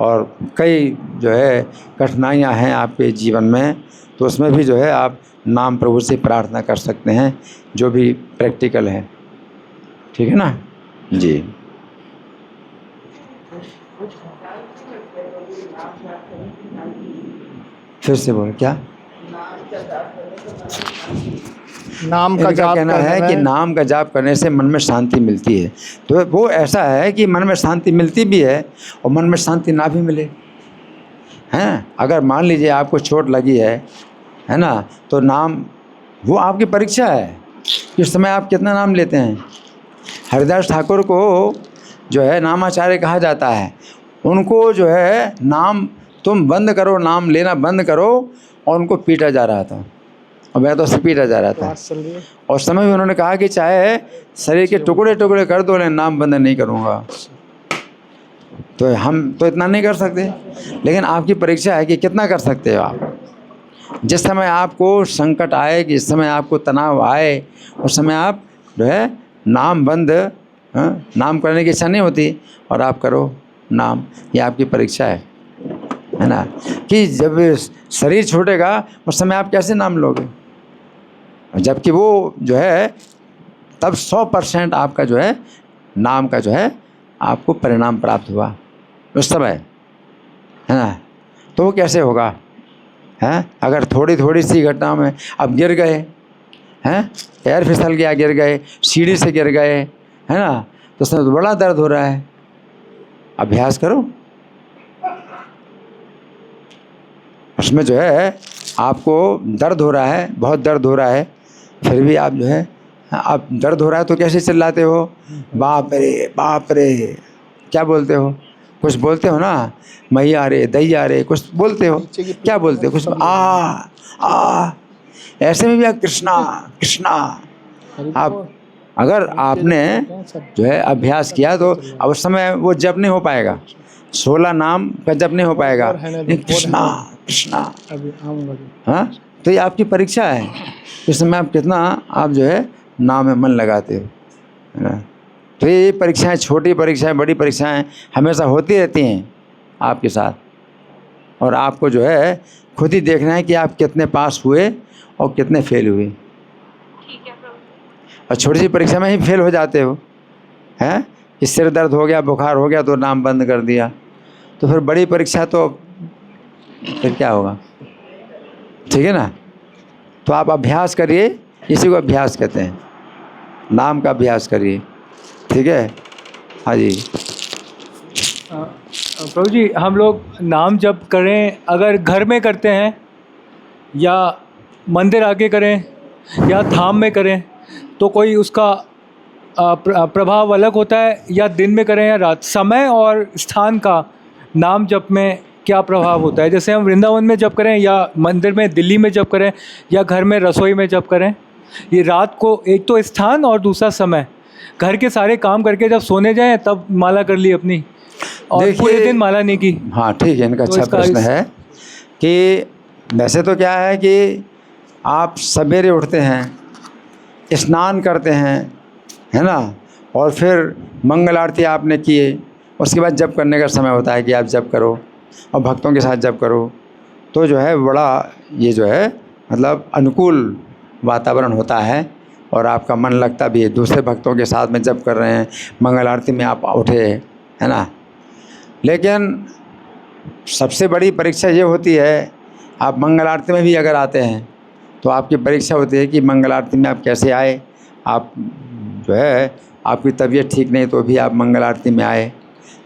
और कई जो है कठिनाइयाँ हैं आपके जीवन में, तो उसमें भी जो है आप नाम प्रभु से प्रार्थना कर सकते हैं, जो भी प्रैक्टिकल है, ठीक है ना जी। फिर से बोल क्या? नाम का इनका जाप कहना है कि नाम का जाप करने से मन में शांति मिलती है। तो वो ऐसा है कि मन में शांति मिलती भी है और मन में शांति ना भी मिले, हैं। अगर मान लीजिए आपको चोट लगी है ना, तो नाम वो आपकी परीक्षा है कि उस समय आप कितना नाम लेते हैं। हरिदास ठाकुर को जो है नामाचार्य कहा जाता है। उनको जो है नाम तुम बंद करो, नाम लेना बंद करो, और उनको पीटा जा रहा था, और मैं तो पीटा जा रहा था। और समय में उन्होंने कहा कि चाहे शरीर के टुकड़े टुकड़े कर दो, लेकिन नाम बंद नहीं करूँगा। तो हम तो इतना नहीं कर सकते, लेकिन आपकी परीक्षा है कि कितना कर सकते हो आप। जिस समय आपको संकट आए, जिस समय आपको तनाव आए, उस समय आप जो है नाम बंद नाम करने की इच्छा नहीं होती और आप करो नाम। ये आपकी परीक्षा है ना। कि जब शरीर छूटेगा उस समय आप कैसे नाम लोगे, जबकि वो जो है तब 100% आपका जो है नाम का जो है आपको परिणाम प्राप्त हुआ उस समय, है ना। तो वो कैसे होगा, हैं। अगर थोड़ी थोड़ी सी घटना में अब गिर गए, हैं, पैर फिसल गया, गिर गए, सीढ़ी से गिर गए, है ना, तो उसमें तो बड़ा दर्द हो रहा है। अभ्यास करो, उसमें जो है आपको दर्द हो रहा है, बहुत दर्द हो रहा है, फिर भी आप जो है आप दर्द हो रहा है तो कैसे चिल्लाते हो, बाप रे क्या बोलते हो? कुछ बोलते हो ना, मैया रे दैया रे, कुछ बोलते हो, क्या बोलते हो? कुछ आ ऐसे में भी आप कृष्णा कृष्णा। आप अगर आपने जो है अभ्यास किया तो अब उस समय वो जप नहीं हो पाएगा, 16 नाम का जप नहीं हो पाएगा, कृष्णा कृष्णा। हाँ, तो ये आपकी परीक्षा है, इस समय आप कितना आप जो है नाम में मन लगाते हो, है ना। तो ये परीक्षाएं, छोटी परीक्षाएं, बड़ी परीक्षाएं हमेशा होती रहती हैं आपके साथ, और आपको जो है खुद ही देखना है कि आप कितने पास हुए और कितने फेल हुए। और छोटी सी परीक्षा में ही फेल हो जाते हो, हैं, कि सिर दर्द हो गया, बुखार हो गया तो नाम बंद कर दिया, तो फिर बड़ी परीक्षा तो फिर क्या होगा, ठीक है ना। तो आप अभ्यास करिए, इसी को अभ्यास कहते हैं, नाम का अभ्यास करिए, ठीक है। हाँ जी। प्रभु जी, हम लोग नाम जप करें, अगर घर में करते हैं या मंदिर आके करें या धाम में करें, तो कोई उसका प्रभाव अलग होता है, या दिन में करें या रात, समय और स्थान का नाम जप में क्या प्रभाव होता है? जैसे हम वृंदावन में जप करें या मंदिर में दिल्ली में जप करें या घर में रसोई में जप करें, ये रात को एक तो स्थान और दूसरा समय, घर के सारे काम करके जब सोने जाएं तब माला कर ली अपनी, और पूरे दिन माला नहीं की। हाँ ठीक है, इनका तो अच्छा इसका प्रश्न है कि वैसे तो क्या है कि आप सवेरे उठते हैं, स्नान करते हैं, है ना, और फिर मंगल आरती आपने किए, उसके बाद जप करने का समय होता है कि आप जप करो और भक्तों के साथ जप करो, तो जो है बड़ा ये जो है मतलब अनुकूल वातावरण होता है और आपका मन लगता भी है। दूसरे भक्तों के साथ में जप कर रहे हैं, मंगल आरती में आप उठे, है ना। लेकिन सबसे बड़ी परीक्षा ये होती है, आप मंगल आरती में भी अगर आते हैं तो आपकी परीक्षा होती है कि मंगल आरती में आप कैसे आए। आप जो है आपकी तबीयत ठीक नहीं तो भी आप मंगल आरती में आए,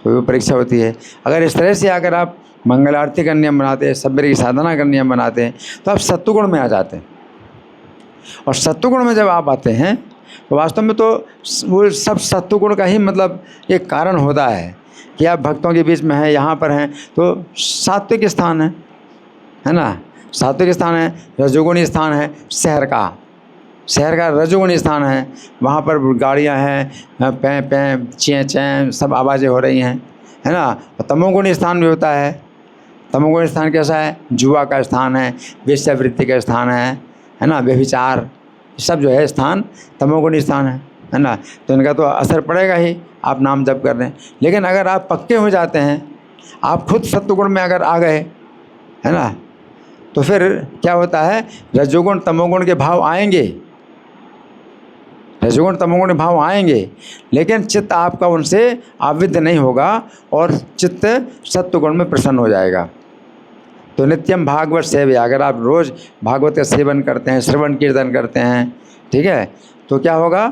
तो वो परीक्षा होती है। अगर इस तरह से अगर आप मंगल आरती का नियम बनाते हैं, सवेरे की साधना का नियम बनाते हैं, तो आप सत्वगुण में आ जाते हैं। और सत्वगुण में जब आप आते हैं तो वास्तव में तो वो सब सत्वगुण का ही मतलब एक कारण होता है कि आप भक्तों के बीच में हैं, यहाँ पर हैं, तो सात्विक स्थान है ना, सात्विक स्थान है, रजोगुणी स्थान है शहर का रजोगुणी स्थान है। वहाँ पर गाड़ियाँ हैं, पैं पैं चें चें सब आवाज़ें हो रही हैं, है ना। और तमोगुणी स्थान भी होता है। तमोगुणी स्थान कैसा है? जुआ का स्थान है, वेश्यावृत्ति का स्थान है ना, व्यभिचार, सब जो है स्थान तमोगुणी स्थान है ना। तो इनका तो असर पड़ेगा ही, आप नाम जप कर रहे हैं। लेकिन अगर आप पक्के हो जाते हैं, आप खुद सत्वगुण में अगर आ गए, है ना, तो फिर क्या होता है, रजोगुण तमोगुण के भाव आएंगे, रजोगुण तमोगुण भाव आएंगे, लेकिन चित्त आपका उनसे आविद्ध नहीं होगा और चित्त सत्वगुण में प्रसन्न हो जाएगा। तो नित्यम भागवत सेव्य, अगर आप रोज़ भागवत का सेवन करते हैं, श्रवण कीर्तन करते हैं, ठीक है, तो क्या होगा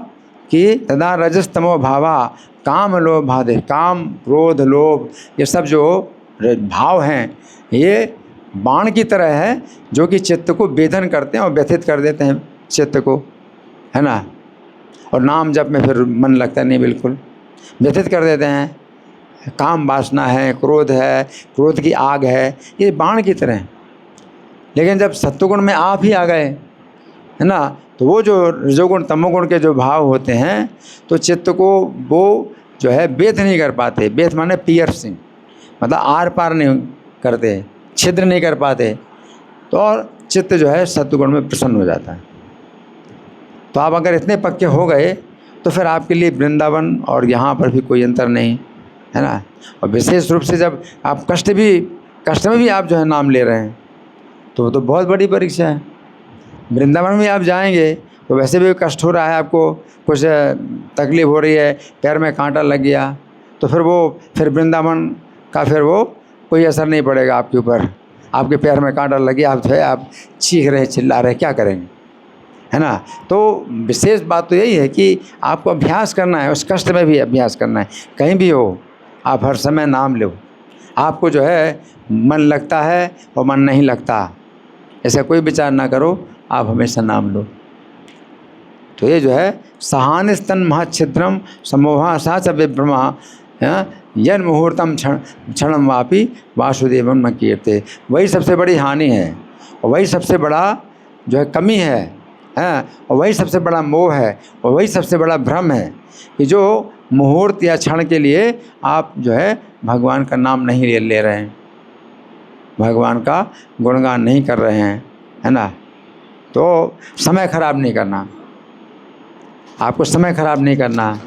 कि तदा रजस्तमो भावा काम लोभ बाधे, काम क्रोध लोभ ये सब जो भाव हैं ये बाण की तरह है जो कि चित्त को वेधन करते हैं और व्यथित कर देते हैं चित्त को, है ना। और नाम जप में फिर मन लगता नहीं, बिल्कुल व्यथित कर देते हैं। काम वासना है, क्रोध है, क्रोध की आग है, ये बाण की तरह। लेकिन जब सत्वगुण में आप ही आ गए, है ना, तो वो जो रजोगुण तमोगुण के जो भाव होते हैं तो चित्त को वो जो है वेध नहीं कर पाते। वेध माने पियर्सिंग, मतलब आर पार नहीं करते, छिद्र नहीं कर पाते, तो और चित्त जो है सत्वगुण में प्रसन्न हो जाता है। तो आप अगर इतने पक्के हो गए तो फिर आपके लिए वृंदावन और यहाँ पर भी कोई अंतर नहीं, है ना। और विशेष रूप से जब आप कष्ट में भी आप जो है नाम ले रहे हैं तो बहुत बड़ी परीक्षा है। वृंदावन में आप जाएंगे तो वैसे भी कष्ट हो रहा है, आपको कुछ तकलीफ़ हो रही है, पैर में कांटा लग गया, तो फिर वृंदावन का फिर वो कोई असर नहीं पड़ेगा आपके ऊपर। आपके पैर में कांटा लग गया, आप जो है आप चीख रहे चिल्ला रहे, क्या करेंगे, है ना। तो विशेष बात तो यही है कि आपको अभ्यास करना है, उस कष्ट में भी अभ्यास करना है। कहीं भी हो आप हर समय नाम लो, आपको जो है मन लगता है और मन नहीं लगता, ऐसा कोई विचार ना करो, आप हमेशा नाम लो। तो ये जो है सहानिस्तन महच्छिद्रम समोहा सा च विभ्रमा यन मुहूर्तम क्षणम वापी वासुदेवम न कीर्ते, वही सबसे बड़ी हानि है और वही सबसे बड़ा जो है कमी है, और वही सबसे बड़ा मोह है और वही सबसे बड़ा भ्रम है कि जो मुहूर्त या क्षण के लिए आप जो है भगवान का नाम नहीं ले रहे हैं, भगवान का गुणगान नहीं कर रहे हैं, है ना। तो समय खराब नहीं करना, आपको समय खराब नहीं करना।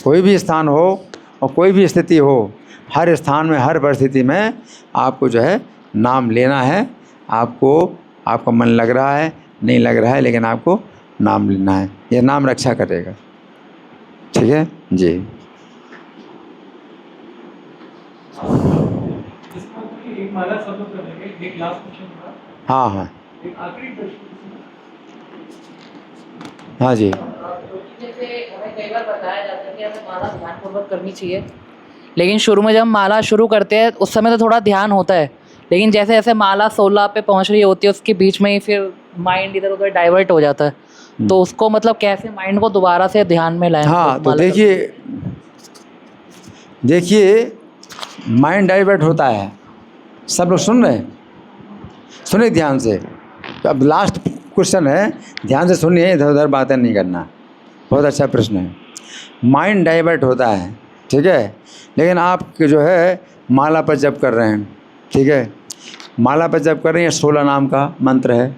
कोई भी स्थान हो और कोई भी स्थिति हो, हर स्थान में हर परिस्थिति में आपको जो है नाम लेना है। आपका मन लग रहा है नहीं लग रहा है, लेकिन आपको नाम लेना है, ये नाम रक्षा करेगा, ठीक है जी। एक माला सब करेंगे, एक लास्ट क्वेश्चन था। हाँ एक आखिरी प्रश्न। हाँ जी। जैसे हमें कई बार बताया जाता है कि हमें माला ध्यानपूर्वक करनी चाहिए, लेकिन शुरू में जब माला शुरू करते हैं उस समय तो थोड़ा ध्यान होता है, लेकिन जैसे जैसे माला 16 पे पहुंच रही होती है उसके बीच में ही फिर माइंड इधर उधर डाइवर्ट हो जाता है। तो उसको मतलब कैसे माइंड को दोबारा से ध्यान में लाएं? हाँ, तो देखिए माइंड डाइवर्ट होता है, सब लोग सुन रहे हैं, सुनिए ध्यान से। तो अब लास्ट क्वेश्चन है, ध्यान से सुनिए, इधर उधर बातें नहीं करना। बहुत अच्छा प्रश्न है। माइंड डाइवर्ट होता है ठीक है। लेकिन आप जो है माला पर जप कर रहे हैं, ठीक है, माला पर जप कर रहे हैं, 16 नाम का मंत्र है।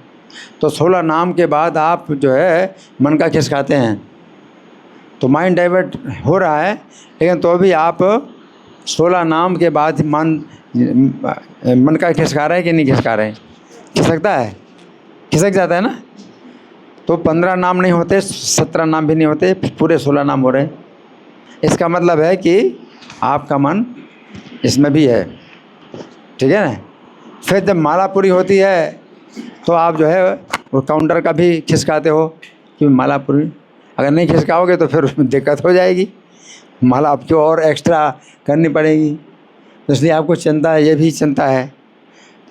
तो 16 नाम के बाद आप जो है मन का खिसकाते हैं, तो माइंड डाइवर्ट हो रहा है, लेकिन तो भी आप 16 नाम के बाद मन का खिसका रहे हैं कि नहीं खिसका रहे हैं? खिसकता है, खिसक जाता है ना। तो 15 नाम नहीं होते, 17 नाम भी नहीं होते, पूरे 16 नाम हो रहे हैं। इसका मतलब है कि आपका मन इसमें भी है, ठीक है ना। फिर जब माला पूरी होती है तो आप जो है वो काउंटर का भी खिसकाते हो कि माला पूरी, अगर नहीं खिसकाओगे तो फिर उसमें दिक्कत हो जाएगी, माला आपको और एक्स्ट्रा करनी पड़ेगी, तो इसलिए आपको चिंता है, ये भी चिंता है।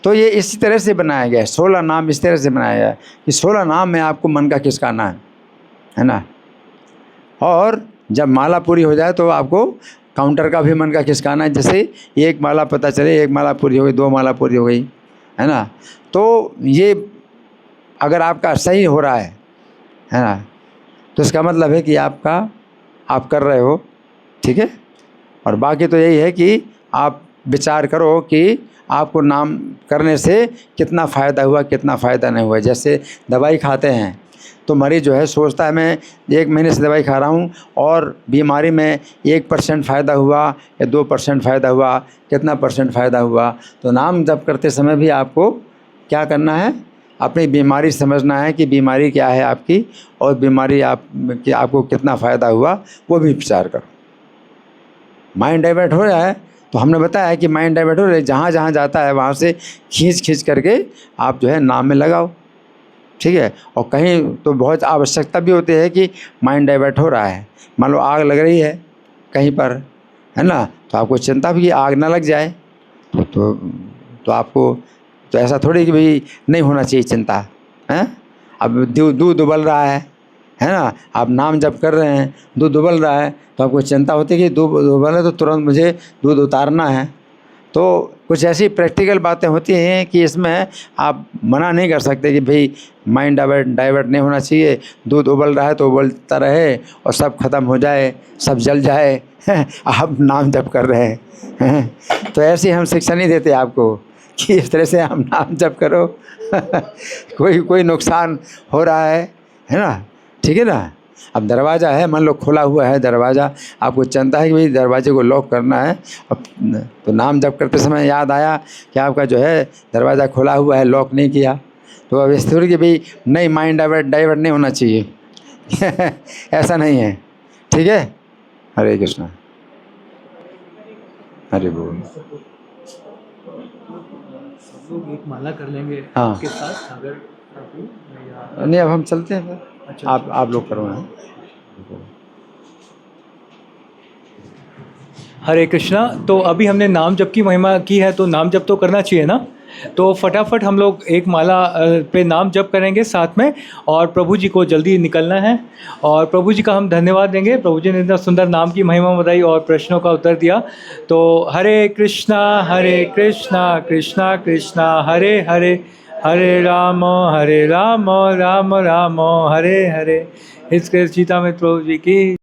तो ये इसी तरह से बनाया गया है, 16 नाम इस तरह से बनाया गया है कि 16 नाम में आपको मन का खिसकाना है ना। और जब माला पूरी हो जाए तो आपको काउंटर का भी मन का खिसकाना है, जैसे एक माला पता चले, एक माला पूरी हो गई, 2 माला पूरी हो गई, है ना। तो ये अगर आपका सही हो रहा है ना, तो इसका मतलब है कि आप कर रहे हो, ठीक है। और बाकी तो यही है कि आप विचार करो कि आपको नाम करने से कितना फ़ायदा हुआ, कितना फ़ायदा नहीं हुआ। जैसे दवाई खाते हैं तो मरीज़ जो है सोचता है मैं 1 महीने से दवाई खा रहा हूँ और बीमारी में 1% फ़ायदा हुआ या 2% फ़ायदा हुआ, कितना परसेंट फ़ायदा हुआ। तो नाम जप करते समय भी आपको क्या करना है, अपनी बीमारी समझना है कि बीमारी क्या है आपकी, और बीमारी आपको कितना फ़ायदा हुआ वो भी विचार करो। माइंड डाइवर्ट हो रहा है तो हमने बताया कि माइंड डाइवर्ट हो रहा है, जहाँ जहाँ जाता है वहाँ से खींच करके आप जो है नाम में लगाओ, ठीक है। और कहीं तो बहुत आवश्यकता भी होती है कि माइंड डाइवर्ट हो रहा है, मान लो आग लग रही है कहीं पर, है ना, तो आपको चिंता भी कि आग ना लग जाए, तो आपको तो ऐसा थोड़ी कि भाई नहीं होना चाहिए चिंता, हैं। अब दूध उबल रहा है ना, आप नाम जप कर रहे हैं, दूध उबल रहा है, तो आपको चिंता होती है कि दूध उबल है तो तुरंत मुझे दूध उतारना है। तो कुछ ऐसी प्रैक्टिकल बातें होती हैं कि इसमें आप मना नहीं कर सकते कि भाई माइंड डाइवर्ट नहीं होना चाहिए, दूध उबल रहा है तो उबलता रहे और सब खत्म हो जाए, सब जल जाए, आप नाम जप कर रहे हैं। तो ऐसी हम शिक्षा नहीं देते आपको कि इस तरह से हम नाम जप करो। कोई नुकसान हो रहा है ना, ठीक है ना। अब दरवाज़ा है, मान लो खुला हुआ है दरवाज़ा, आपको चिंता है कि भाई दरवाजे को लॉक करना है, अब तो नाम जप करते समय याद आया कि आपका जो है दरवाज़ा खुला हुआ है, लॉक नहीं किया, तो अब इस तरह की भाई नहीं, माइंड डाइवर्ट नहीं होना चाहिए। ऐसा नहीं है, ठीक है। हरे कृष्णा, हरे बोल। सब लोग एक माला कर लेंगे हाँ। आपके साथ, अगर नहीं अब हम चलते हैं फिर, अच्छा, आप लोग करो ना। हरे कृष्णा। तो अभी हमने नाम जप की महिमा की है, तो नाम जप तो करना चाहिए ना। तो फटाफट हम लोग एक माला पे नाम जप करेंगे साथ में, और प्रभु जी को जल्दी निकलना है, और प्रभु जी का हम धन्यवाद देंगे। प्रभु जी ने इतना सुंदर नाम की महिमा बताई और प्रश्नों का उत्तर दिया। तो हरे कृष्णा कृष्णा कृष्णा हरे हरे, हरे राम राम राम हरे हरे। इस सीता में प्रभु जी की